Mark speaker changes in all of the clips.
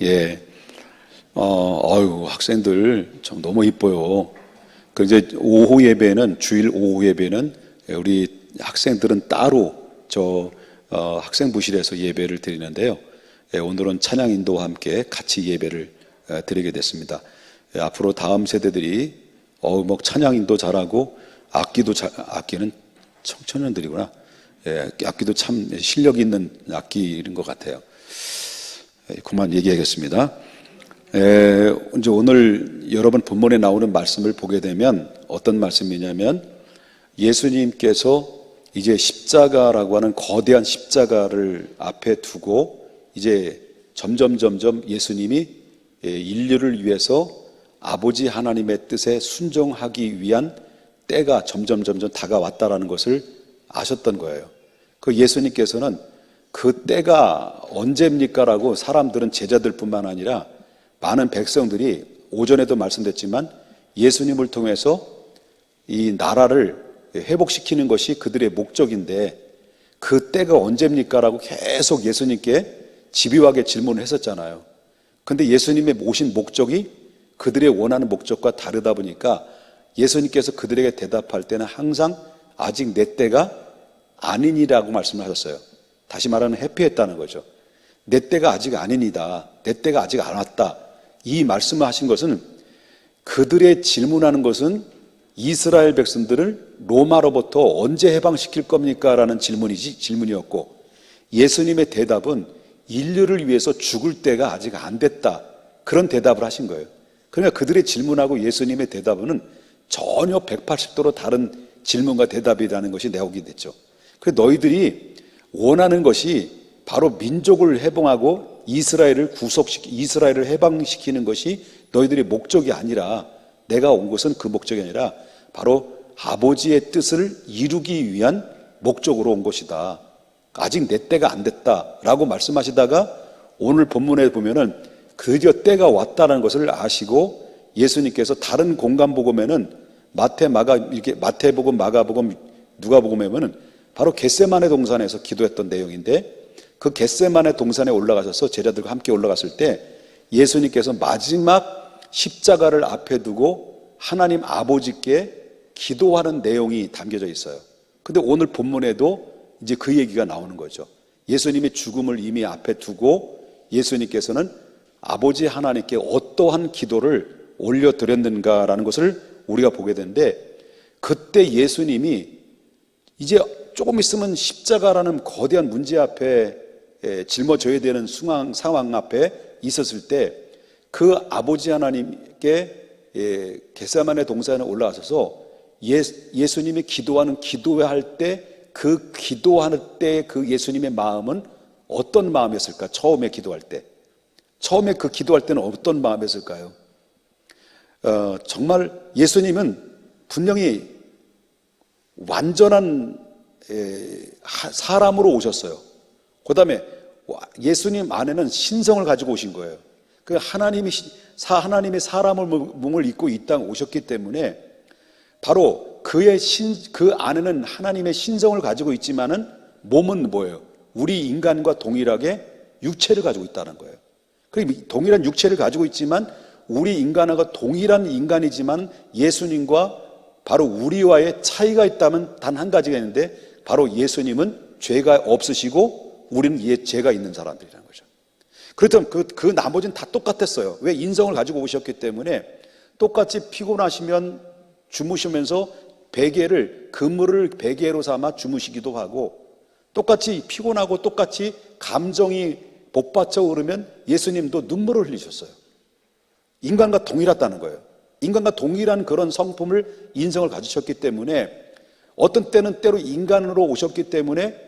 Speaker 1: 예. 학생들 참 너무 이뻐요. 그 이제 오후 예배는, 주일 오후 예배는 우리 학생들은 따로 학생부실에서 예배를 드리는데요. 예, 오늘은 찬양 인도와 함께 같이 예배를 드리게 됐습니다. 예, 앞으로 다음 세대들이 찬양 인도 잘하고 악기는 청소년들이구나. 예, 악기도 참 실력 있는 악기인 것 같아요. 예, 그만 얘기하겠습니다. 이제 오늘 여러분 본문에 나오는 말씀을 보게 되면 어떤 말씀이냐면 예수님께서 이제 십자가라고 하는 거대한 십자가를 앞에 두고 이제 점점 예수님이 인류를 위해서 아버지 하나님의 뜻에 순종하기 위한 때가 점점 다가왔다라는 것을 아셨던 거예요. 그 예수님께서는 그 때가 언제입니까라고 사람들은, 제자들뿐만 아니라 많은 백성들이, 오전에도 말씀드렸지만 예수님을 통해서 이 나라를 회복시키는 것이 그들의 목적인데 그 때가 언제입니까? 라고 계속 예수님께 집요하게 질문을 했었잖아요. 근데 예수님의 모신 목적이 그들의 원하는 목적과 다르다 보니까 예수님께서 그들에게 대답할 때는 항상 아직 내 때가 아니니라고 말씀을 하셨어요. 다시 말하면 회피했다는 거죠. 내 때가 아직 아니니다. 내 때가 아직 안 왔다. 이 말씀을 하신 것은, 그들의 질문하는 것은 이스라엘 백성들을 로마로부터 언제 해방시킬 겁니까? 라는 질문이었고, 예수님의 대답은 인류를 위해서 죽을 때가 아직 안 됐다. 그런 대답을 하신 거예요. 그러니까 그들의 질문하고 예수님의 대답은 전혀 180도로 다른 질문과 대답이라는 것이 나오게 됐죠. 그래서 너희들이 원하는 것이 바로 민족을 해방하고 이스라엘을 해방시키는 것이 너희들의 목적이 아니라, 내가 온 것은 그 목적이 아니라 바로 아버지의 뜻을 이루기 위한 목적으로 온 것이다. 아직 내 때가 안 됐다라고 말씀하시다가 오늘 본문에 보면은 드디어 때가 왔다는 것을 아시고 예수님께서 다른 공간복음에는 마태복음, 마가복음, 누가복음에는 바로 겟세마네 동산에서 기도했던 내용인데, 그 겟세마네 동산에 올라가셔서 제자들과 함께 올라갔을 때 예수님께서 마지막 십자가를 앞에 두고 하나님 아버지께 기도하는 내용이 담겨져 있어요. 근데 오늘 본문에도 이제 그 얘기가 나오는 거죠. 예수님의 죽음을 이미 앞에 두고 예수님께서는 아버지 하나님께 어떠한 기도를 올려드렸는가라는 것을 우리가 보게 되는데, 그때 예수님이 이제 조금 있으면 십자가라는 거대한 문제 앞에 짊어져야 되는 상황 앞에 있었을 때 그 아버지 하나님께 겟세마네 동산에 올라가셔서 예수님이 기도하는 기도할 때 그 기도할 때 그 예수님의 마음은 어떤 마음이었을까? 처음에 기도할 때, 처음에 그 기도할 때는 어떤 마음이었을까요? 정말 예수님은 분명히 완전한 사람으로 오셨어요. 그 다음에 예수님 안에는 신성을 가지고 오신 거예요. 그 하나님의 사람의 몸을 입고 이 땅에 오셨기 때문에 바로 그 안에는 하나님의 신성을 가지고 있지만은 몸은 뭐예요? 우리 인간과 동일하게 육체를 가지고 있다는 거예요. 그리고 동일한 육체를 가지고 있지만 우리 인간과 동일한 인간이지만 예수님과 바로 우리와의 차이가 있다면 단 한 가지가 있는데, 바로 예수님은 죄가 없으시고 우리는 죄가 있는 사람들이라는 거죠. 그렇다면 그 나머지는 다 똑같았어요. 왜? 인성을 가지고 오셨기 때문에 똑같이 피곤하시면 주무시면서 그물을 베개로 삼아 주무시기도 하고, 똑같이 피곤하고 똑같이 감정이 복받쳐 오르면 예수님도 눈물을 흘리셨어요. 인간과 동일하다는 거예요. 인간과 동일한 그런 성품을, 인성을 가지셨기 때문에 어떤 때는 때로 인간으로 오셨기 때문에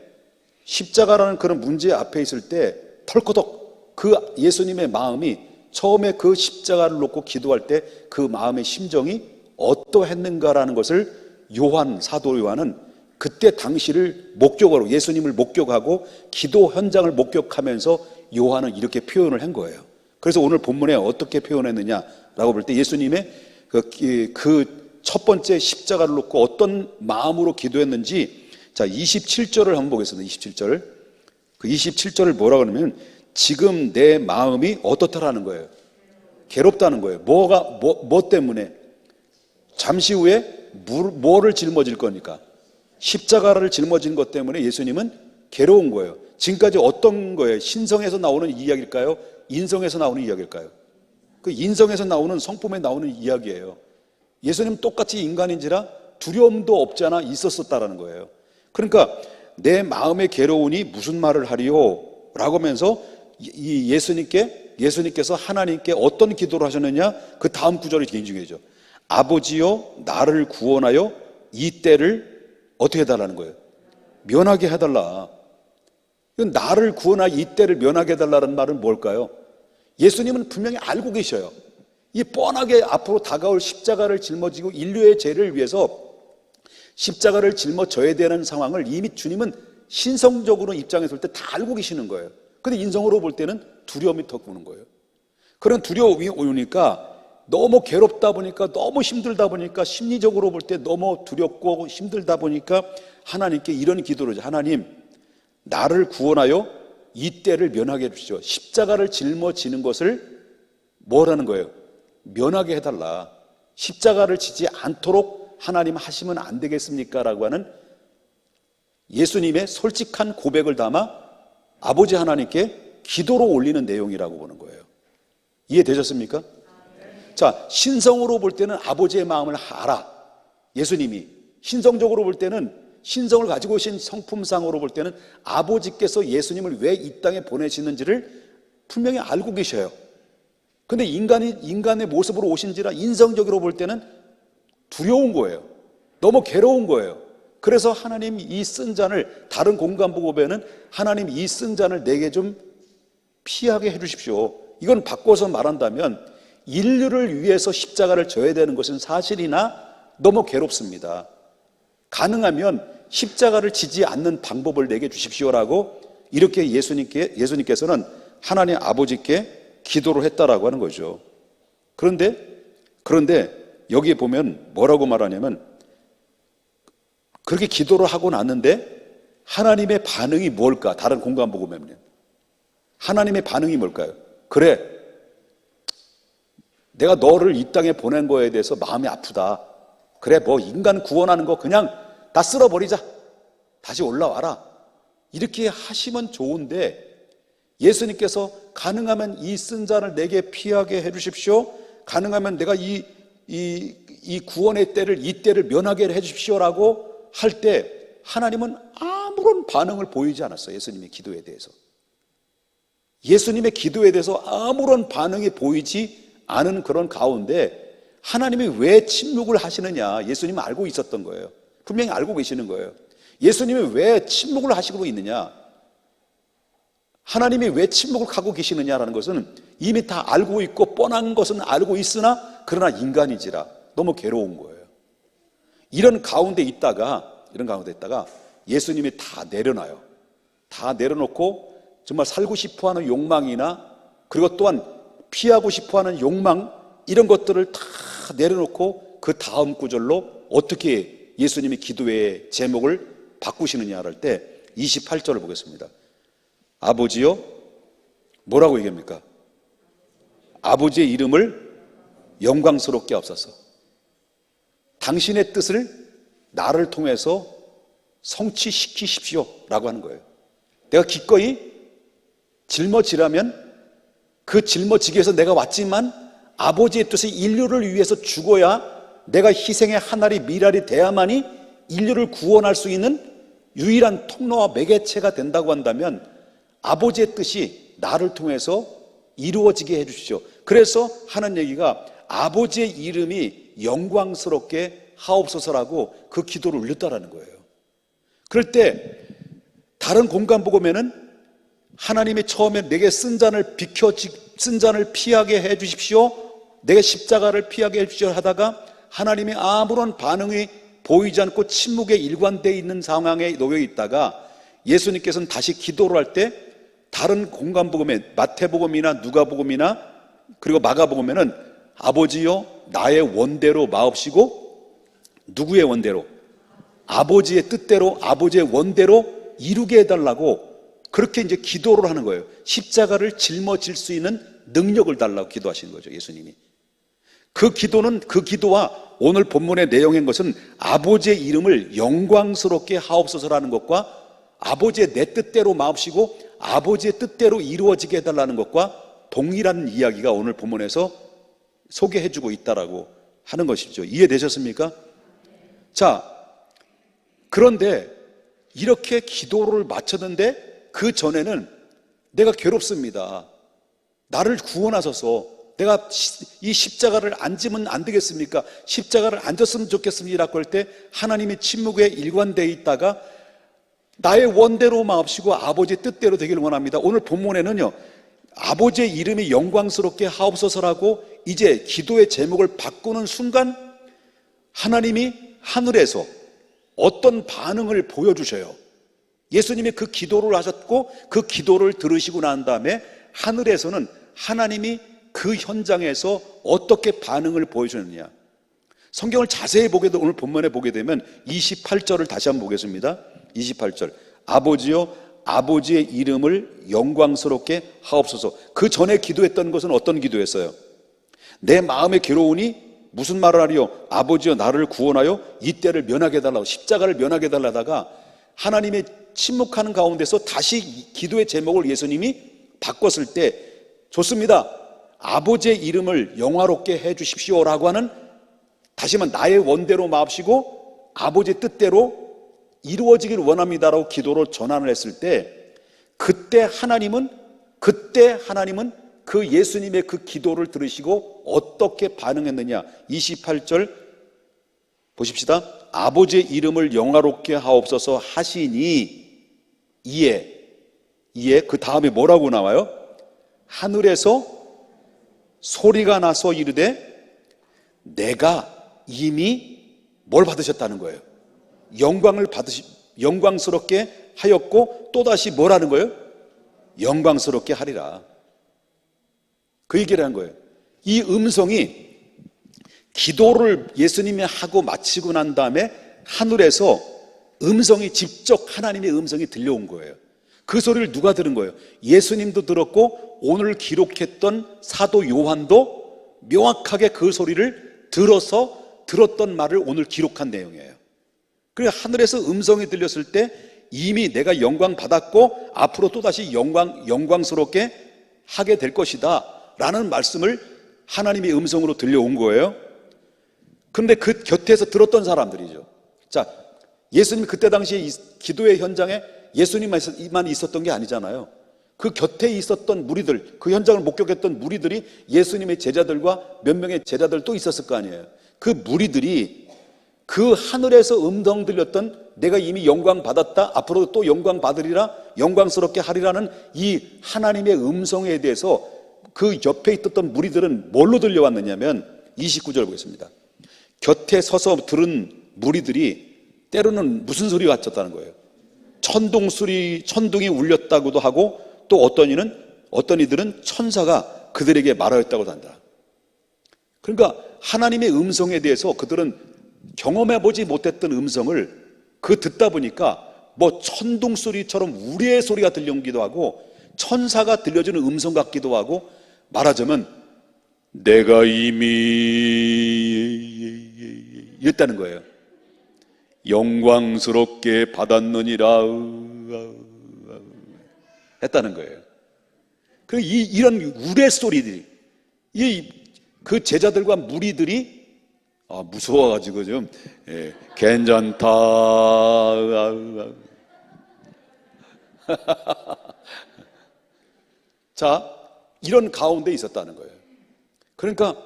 Speaker 1: 십자가라는 그런 문제 앞에 있을 때 털커덕 그 예수님의 마음이 처음에 그 십자가를 놓고 기도할 때 그 마음의 심정이 어떠했는가라는 것을 사도 요한은 그때 당시를 목격으로, 예수님을 목격하고 기도 현장을 목격하면서 요한은 이렇게 표현을 한 거예요. 그래서 오늘 본문에 어떻게 표현했느냐라고 볼 때 예수님의 그 첫 번째 십자가를 놓고 어떤 마음으로 기도했는지, 자 27절을 한번 보겠습니다. 27절. 그 27절을 뭐라고 하냐면, 지금 내 마음이 어떻다라는 거예요. 괴롭다는 거예요. 뭐 때문에? 잠시 후에 뭐를 짊어질 거니까. 십자가를 짊어진 것 때문에 예수님은 괴로운 거예요. 지금까지 어떤 거예요? 신성에서 나오는 이야기일까요? 인성에서 나오는 이야기일까요? 그 인성에서 나오는, 성품에 나오는 이야기예요. 예수님 똑같이 인간인지라 두려움도 없지 않아 있었었다라는 거예요. 그러니까 내 마음의 괴로우니 무슨 말을 하리요? 라고 하면서 예수님께서 하나님께 어떤 기도를 하셨느냐? 그 다음 구절이 굉장히 중요하죠. 아버지여 나를 구원하여 이 때를 어떻게 해달라는 거예요? 면하게 해달라. 나를 구원하여 이 때를 면하게 해달라는 말은 뭘까요? 예수님은 분명히 알고 계셔요. 이 뻔하게 앞으로 다가올 십자가를 짊어지고 인류의 죄를 위해서 십자가를 짊어져야 되는 상황을 이미 주님은 신성적으로 입장에서 볼 때 다 알고 계시는 거예요. 근데 인성으로 볼 때는 두려움이 더 오는 거예요. 그런 두려움이 오니까 너무 괴롭다 보니까, 너무 힘들다 보니까, 심리적으로 볼 때 너무 두렵고 힘들다 보니까 하나님께 이런 기도를 하죠. 하나님, 나를 구원하여 이 때를 면하게 해주시오. 십자가를 짊어지는 것을 뭐라는 거예요? 면하게 해달라. 십자가를 지지 않도록 하나님 하시면 안 되겠습니까? 라고 하는 예수님의 솔직한 고백을 담아 아버지 하나님께 기도로 올리는 내용이라고 보는 거예요. 이해되셨습니까? 자, 신성으로 볼 때는 아버지의 마음을 알아. 예수님이. 신성적으로 볼 때는, 신성을 가지고 오신 성품상으로 볼 때는 아버지께서 예수님을 왜 이 땅에 보내시는지를 분명히 알고 계셔요. 근데 인간의 모습으로 오신지라 인성적으로 볼 때는 두려운 거예요. 너무 괴로운 거예요. 그래서 하나님 이 쓴 잔을, 다른 공간복음에는 하나님 이 쓴 잔을 내게 좀 피하게 해주십시오. 이건 바꿔서 말한다면 인류를 위해서 십자가를 져야 되는 것은 사실이나 너무 괴롭습니다. 가능하면 십자가를 지지 않는 방법을 내게 주십시오라고 이렇게 예수님께서는 하나님 아버지께 기도를 했다라고 하는 거죠. 그런데 여기에 보면 뭐라고 말하냐면, 그렇게 기도를 하고 났는데 하나님의 반응이 뭘까? 다른 공간복음에는 하나님의 반응이 뭘까요? 그래, 내가 너를 이 땅에 보낸 거에 대해서 마음이 아프다. 그래, 뭐 인간 구원하는 거 그냥 다 쓸어버리자. 다시 올라와라. 이렇게 하시면 좋은데, 예수님께서 가능하면 이 쓴 잔을 내게 피하게 해주십시오. 가능하면 내가 이 구원의 때를, 이 때를 면하게 해주십시오라고 할 때 하나님은 아무런 반응을 보이지 않았어요. 예수님의 기도에 대해서. 예수님의 기도에 대해서 아무런 반응이 보이지 않은 그런 가운데 하나님이 왜 침묵을 하시느냐, 예수님은 알고 있었던 거예요. 분명히 알고 계시는 거예요. 예수님이 왜 침묵을 하시고 있느냐, 하나님이 왜 침묵을 하고 계시느냐라는 것은 이미 다 알고 있고 뻔한 것은 알고 있으나 그러나 인간이지라 너무 괴로운 거예요. 이런 가운데 있다가 예수님이 다 내려놔요. 다 내려놓고 정말 살고 싶어하는 욕망이나, 그리고 또한 피하고 싶어하는 욕망, 이런 것들을 다 내려놓고 그 다음 구절로 어떻게 예수님이 기도의 제목을 바꾸시느냐 할 때 28절을 보겠습니다. 아버지요, 뭐라고 얘기합니까? 아버지의 이름을 영광스럽게 하옵소서. 당신의 뜻을 나를 통해서 성취시키십시오 라고 하는 거예요. 내가 기꺼이 짊어지라면 그 짊어지기 위해서 내가 왔지만 아버지의 뜻이 인류를 위해서 죽어야, 내가 희생의 한 알이 미랄이 돼야만이 인류를 구원할 수 있는 유일한 통로와 매개체가 된다고 한다면 아버지의 뜻이 나를 통해서 이루어지게 해주시죠. 그래서 하는 얘기가 아버지의 이름이 영광스럽게 하옵소서라고 그 기도를 올렸다라는 거예요. 그럴 때 다른 공간복음에는 하나님이 처음에 내게 쓴 잔을 피하게 해주십시오, 내게 십자가를 피하게 해주십시오 하다가 하나님이 아무런 반응이 보이지 않고 침묵에 일관되어 있는 상황에 놓여 있다가 예수님께서는 다시 기도를 할 때 다른 공간복음에, 마태복음이나 누가복음이나 그리고 마가복음에는 아버지여 나의 원대로 마옵시고, 누구의 원대로? 아버지의 뜻대로, 아버지의 원대로 이루게 해달라고 그렇게 이제 기도를 하는 거예요. 십자가를 짊어질 수 있는 능력을 달라고 기도하시는 거죠, 예수님이. 그 기도와 오늘 본문의 내용인 것은 아버지의 이름을 영광스럽게 하옵소서라는 것과 아버지의 내 뜻대로 마옵시고 아버지의 뜻대로 이루어지게 해달라는 것과 동일한 이야기가 오늘 본문에서 소개해주고 있다라고 하는 것이죠. 이해되셨습니까? 자, 그런데 이렇게 기도를 마쳤는데 그 전에는 내가 괴롭습니다. 나를 구원하소서. 내가 이 십자가를 안 지면 안 되겠습니까? 십자가를 안 졌으면 좋겠습니다라고 할 때 하나님의 침묵에 일관되어 있다가 나의 원대로 마옵시고 아버지의 뜻대로 되기를 원합니다. 오늘 본문에는요, 아버지의 이름이 영광스럽게 하옵소서라고 이제 기도의 제목을 바꾸는 순간 하나님이 하늘에서 어떤 반응을 보여주셔요. 예수님이 그 기도를 하셨고 그 기도를 들으시고 난 다음에 하늘에서는 하나님이 그 현장에서 어떻게 반응을 보여주느냐. 성경을 자세히 보게 되면 오늘 본문에 보게 되면 28절을 다시 한번 보겠습니다. 28절. 아버지여 아버지의 이름을 영광스럽게 하옵소서. 그 전에 기도했던 것은 어떤 기도였어요? 내 마음에 괴로우니 무슨 말을 하리요? 아버지여 나를 구원하여 이 때를 면하게 해달라고, 십자가를 면하게 해달라다가 하나님의 침묵하는 가운데서 다시 기도의 제목을 예수님이 바꿨을 때 좋습니다. 아버지의 이름을 영화롭게 해 주십시오라고 하는, 다시 한번 나의 원대로 마옵시고 아버지의 뜻대로 이루어지길 원합니다라고 기도로 전환을 했을 때 그때 하나님은 그 예수님의 그 기도를 들으시고 어떻게 반응했느냐. 28절 보십시다. 아버지의 이름을 영화롭게 하옵소서 하시니 이에 그 다음에 뭐라고 나와요? 하늘에서 소리가 나서 이르되 내가 이미 뭘 받으셨다는 거예요? 영광스럽게 하였고 또다시 뭐라는 거예요? 영광스럽게 하리라. 그 얘기를 한 거예요. 이 음성이 기도를 예수님이 하고 마치고 난 다음에 하늘에서 음성이 직접 하나님의 음성이 들려온 거예요. 그 소리를 누가 들은 거예요? 예수님도 들었고 오늘 기록했던 사도 요한도 명확하게 그 소리를 들었던 말을 오늘 기록한 내용이에요. 그래서 하늘에서 음성이 들렸을 때 이미 내가 영광 받았고 앞으로 또다시 영광스럽게 하게 될 것이다 라는 말씀을 하나님의 음성으로 들려온 거예요. 그런데 그 곁에서 들었던 사람들이죠. 자, 예수님이 그때 당시에 기도의 현장에 예수님만 있었던 게 아니잖아요. 그 곁에 있었던 무리들, 그 현장을 목격했던 무리들이 예수님의 제자들과 몇 명의 제자들 또 있었을 거 아니에요. 그 무리들이 그 하늘에서 음성 들렸던 내가 이미 영광 받았다, 앞으로 또 영광 받으리라, 영광스럽게 하리라는 이 하나님의 음성에 대해서 그 옆에 있었던 무리들은 뭘로 들려왔느냐면 29절 보겠습니다. 곁에 서서 들은 무리들이 때로는 무슨 소리가 같았다는 거예요? 천둥이 울렸다고도 하고 또 어떤 이들은 천사가 그들에게 말하였다고도 한다. 그러니까 하나님의 음성에 대해서 그들은 경험해보지 못했던 음성을 듣다 보니까 뭐 천둥 소리처럼 우리의 소리가 들려오기도 하고 천사가 들려주는 음성 같기도 하고 말하자면 내가 이미 이랬다는 거예요. 영광스럽게 받았느니라 했다는 거예요. 이런 우레소리들이 그 제자들과 무리들이 무서워가지고 좀 괜찮다 자, 이런 가운데 있었다는 거예요. 그러니까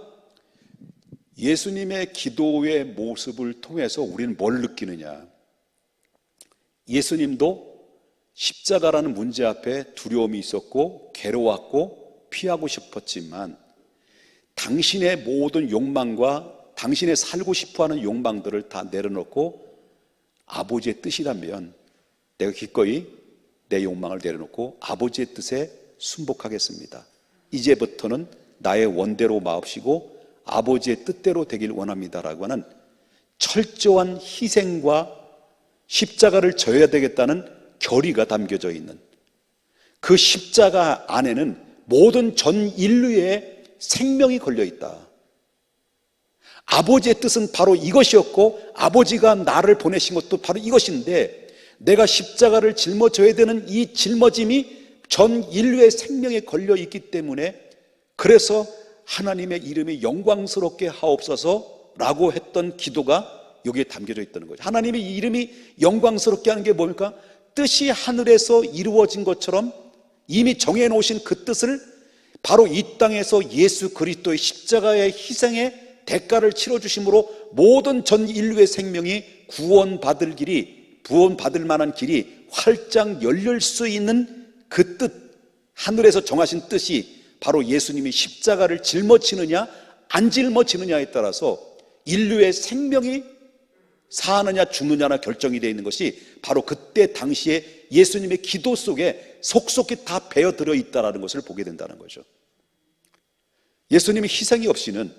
Speaker 1: 예수님의 기도의 모습을 통해서 우리는 뭘 느끼느냐. 예수님도 십자가라는 문제 앞에 두려움이 있었고 괴로웠고 피하고 싶었지만 당신의 모든 욕망과 당신의 살고 싶어하는 욕망들을 다 내려놓고 아버지의 뜻이라면 내가 기꺼이 내 욕망을 내려놓고 아버지의 뜻에 순복하겠습니다. 이제부터는 나의 원대로 마옵시고 아버지의 뜻대로 되길 원합니다라고 하는 철저한 희생과 십자가를 져야 되겠다는 결의가 담겨져 있는 그 십자가 안에는 모든 전 인류의 생명이 걸려 있다. 아버지의 뜻은 바로 이것이었고 아버지가 나를 보내신 것도 바로 이것인데, 내가 십자가를 짊어져야 되는 이 짊어짐이 전 인류의 생명에 걸려 있기 때문에, 그래서 하나님의 이름이 영광스럽게 하옵소서 라고 했던 기도가 여기에 담겨져 있다는 거죠. 하나님의 이름이 영광스럽게 하는 게 뭡니까? 뜻이 하늘에서 이루어진 것처럼 이미 정해놓으신 그 뜻을 바로 이 땅에서 예수 그리스도의 십자가의 희생의 대가를 치러주심으로 모든 전 인류의 생명이 구원받을 길이, 구원받을 만한 길이 활짝 열릴 수 있는 그 뜻, 하늘에서 정하신 뜻이 바로 예수님이 십자가를 짊어지느냐 안 짊어지느냐에 따라서 인류의 생명이 사느냐 죽느냐나 결정이 되어 있는 것이 바로 그때 당시에 예수님의 기도 속에 속속히 다 배어들어 있다는 것을 보게 된다는 거죠. 예수님의 희생이 없이는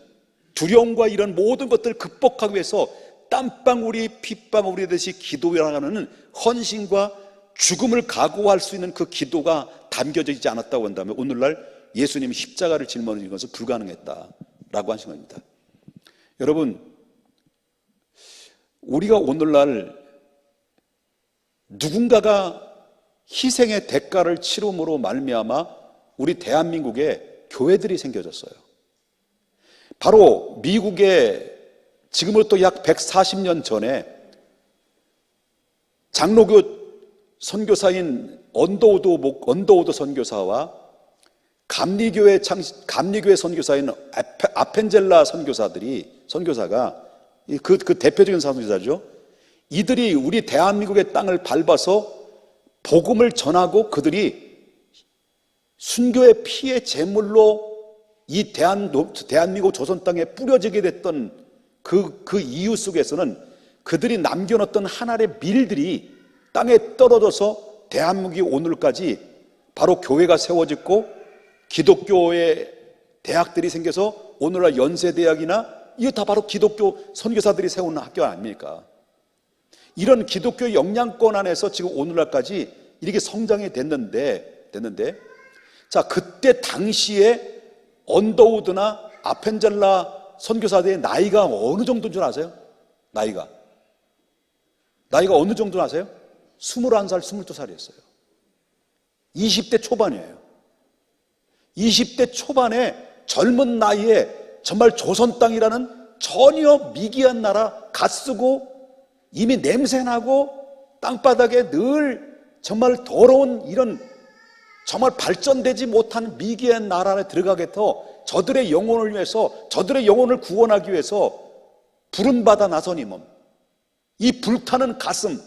Speaker 1: 두려움과 이런 모든 것들을 극복하기 위해서 땀방울이 핏방울이 되듯이 기도하는 헌신과 죽음을 각오할 수 있는 그 기도가 담겨져 있지 않았다고 한다면 오늘날 예수님이 십자가를 짊어지는 것은 불가능했다라고 하신 겁니다. 여러분, 우리가 오늘날 누군가가 희생의 대가를 치름으로 말미암아 우리 대한민국에 교회들이 생겨졌어요. 바로 미국에 지금으로부터 약 140년 전에 장로교 선교사인 언더우드 선교사와 감리교회 선교사인 아펜젤라 선교사가 그 대표적인 선교사죠. 이들이 우리 대한민국의 땅을 밟아서 복음을 전하고 그들이 순교의 피의 제물로 이 대한민국 조선 땅에 뿌려지게 됐던 그 이유 속에서는 그들이 남겨놓던 하나의 밀들이 땅에 떨어져서 대한민국이 오늘까지 바로 교회가 세워졌고 기독교의 대학들이 생겨서 오늘날 연세대학이나 이거 다 바로 기독교 선교사들이 세운 학교 아닙니까? 이런 기독교 영향권 안에서 지금 오늘날까지 이렇게 성장이 됐는데 자, 그때 당시에 언더우드나 아펜젤라 선교사들의 나이가 어느 정도인 줄 아세요? 나이가 어느 정도 아세요? 21살, 22살이었어요. 20대 초반이에요. 20대 초반에 젊은 나이에 정말 조선 땅이라는 전혀 미개한 나라 갓쓰고 이미 냄새나고 땅바닥에 늘 정말 더러운 이런 정말 발전되지 못한 미개한 나라 안에 들어가겠어 저들의 영혼을 위해서, 저들의 영혼을 구원하기 위해서 부름받아 나선 이몸, 이 불타는 가슴,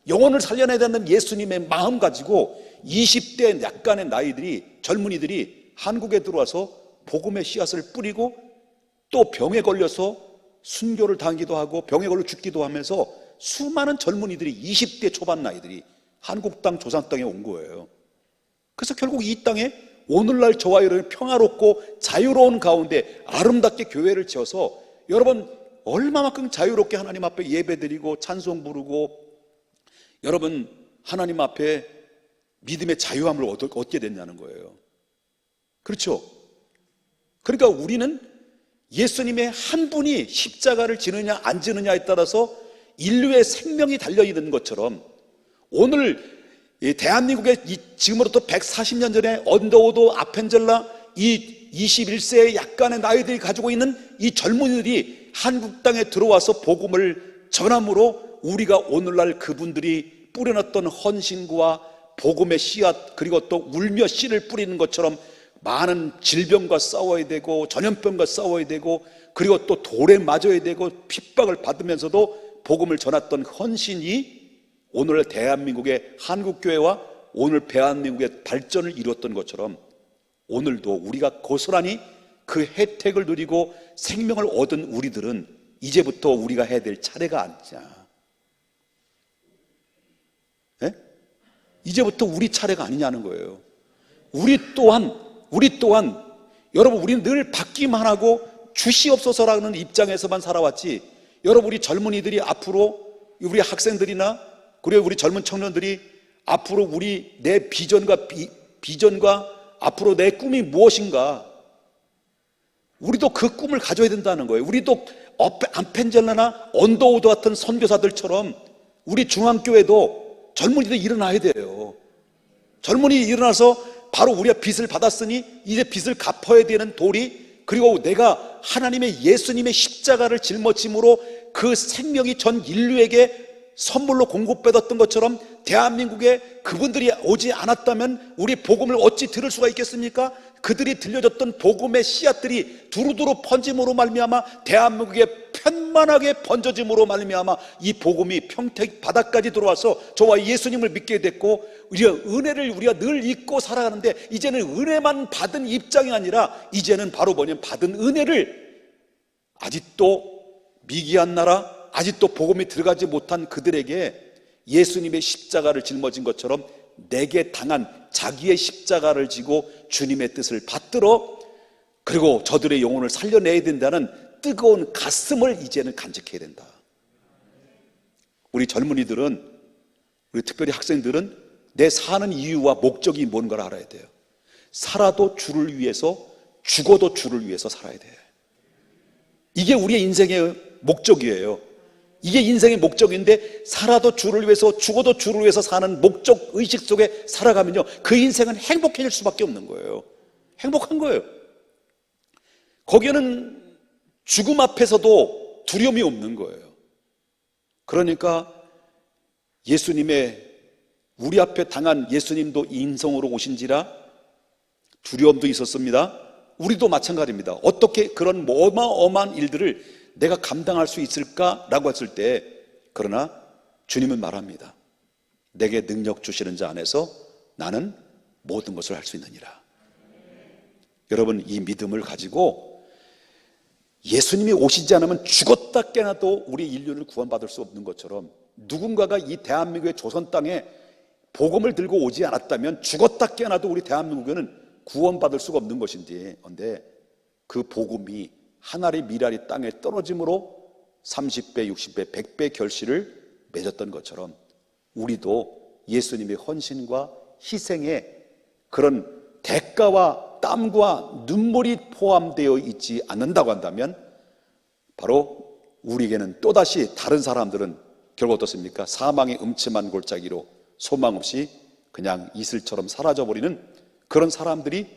Speaker 1: 영혼을 살려내야 되는 예수님의 마음 가지고 20대 약간의 나이들이, 젊은이들이 한국에 들어와서 복음의 씨앗을 뿌리고 또 병에 걸려서 순교를 당하기도 하고 병에 걸려 죽기도 하면서 수많은 젊은이들이 20대 초반 나이들이 한국 땅 조선 땅에 온 거예요. 그래서 결국 이 땅에 오늘날 저와 여러분이 평화롭고 자유로운 가운데 아름답게 교회를 지어서 여러분 얼마만큼 자유롭게 하나님 앞에 예배드리고 찬송 부르고 여러분 하나님 앞에 믿음의 자유함을 얻게 됐냐는 거예요. 그렇죠? 그러니까 우리는 예수님의 한 분이 십자가를 지느냐 안 지느냐에 따라서 인류의 생명이 달려있는 것처럼 오늘 대한민국의 지금으로부터 140년 전에 언더우드 아펜젤라 이 21세의 약간의 나이들이 가지고 있는 이 젊은이들이 한국 땅에 들어와서 복음을 전함으로 우리가 오늘날 그분들이 뿌려놨던 헌신과 복음의 씨앗 그리고 또 울며 씨를 뿌리는 것처럼 많은 질병과 싸워야 되고 전염병과 싸워야 되고 그리고 또 돌에 맞아야 되고 핍박을 받으면서도 복음을 전했던 헌신이 오늘 대한민국의 한국교회와 오늘 대한민국의 발전을 이뤘던 것처럼 오늘도 우리가 고스란히 그 혜택을 누리고 생명을 얻은 우리들은 이제부터 우리가 해야 될 차례가 아니냐. 네? 이제부터 우리 차례가 아니냐는 거예요. 우리 또한 여러분 우리는 늘 받기만 하고 주시옵소서라는 입장에서만 살아왔지. 여러분 우리 젊은이들이 앞으로 우리 학생들이나 그리고 우리 젊은 청년들이 앞으로 내 비전과 비전과 앞으로 내 꿈이 무엇인가, 우리도 그 꿈을 가져야 된다는 거예요. 우리도 암펜젤라나 언더우드 같은 선교사들처럼 우리 중앙교회도 젊은이도 일어나야 돼요. 젊은이 일어나서 바로 우리가 빚을 받았으니 이제 빚을 갚아야 되는 도리, 그리고 내가 하나님의 예수님의 십자가를 짊어짐으로 그 생명이 전 인류에게 선물로 공급받았던 것처럼 대한민국에 그분들이 오지 않았다면 우리 복음을 어찌 들을 수가 있겠습니까? 그들이 들려줬던 복음의 씨앗들이 두루두루 번짐으로 말미암아 대한민국에 편만하게 번져짐으로 말미암아 이 복음이 평택 바다까지 들어와서 저와 예수님을 믿게 됐고, 은혜를 우리가 늘 잊고 살아가는데 이제는 은혜만 받은 입장이 아니라 이제는 바로 뭐냐면 받은 은혜를 아직도 미기한 나라, 아직도 복음이 들어가지 못한 그들에게 예수님의 십자가를 짊어진 것처럼 내게 당한 자기의 십자가를 지고 주님의 뜻을 받들어 그리고 저들의 영혼을 살려내야 된다는 뜨거운 가슴을 이제는 간직해야 된다. 우리 젊은이들은, 우리 특별히 학생들은 내 사는 이유와 목적이 뭔가를 알아야 돼요. 살아도 주를 위해서, 죽어도 주를 위해서 살아야 돼요. 이게 우리의 인생의 목적이에요. 이게 인생의 목적인데, 살아도 주를 위해서 죽어도 주를 위해서 사는 목적 의식 속에 살아가면요, 그 인생은 행복해질 수밖에 없는 거예요. 행복한 거예요. 거기에는 죽음 앞에서도 두려움이 없는 거예요. 그러니까 예수님의, 우리 앞에 당한 예수님도 인성으로 오신지라 두려움도 있었습니다. 우리도 마찬가지입니다. 어떻게 그런 어마어마한 일들을 내가 감당할 수 있을까라고 했을 때, 그러나 주님은 말합니다. 내게 능력 주시는 자 안에서 나는 모든 것을 할 수 있느니라. 여러분, 이 믿음을 가지고 예수님이 오시지 않으면 죽었다 깨나도 우리 인류를 구원받을 수 없는 것처럼, 누군가가 이 대한민국의 조선 땅에 복음을 들고 오지 않았다면 죽었다 깨나도 우리 대한민국에는 구원받을 수가 없는 것인데, 그런데 그 복음이 하나의 미랄이 땅에 떨어짐으로 30배, 60배, 100배 결실을 맺었던 것처럼 우리도 예수님의 헌신과 희생에 그런 대가와 땀과 눈물이 포함되어 있지 않는다고 한다면, 바로 우리에게는 또다시 다른 사람들은 결국 어떻습니까? 사망의 음침한 골짜기로 소망 없이 그냥 이슬처럼 사라져버리는 그런 사람들이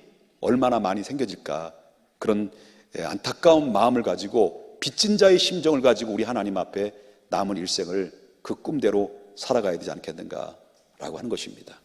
Speaker 1: 얼마나 많이 생겨질까. 그런 안타까운 마음을 가지고, 빚진 자의 심정을 가지고 우리 하나님 앞에 남은 일생을 그 꿈대로 살아가야 되지 않겠는가 라고 하는 것입니다.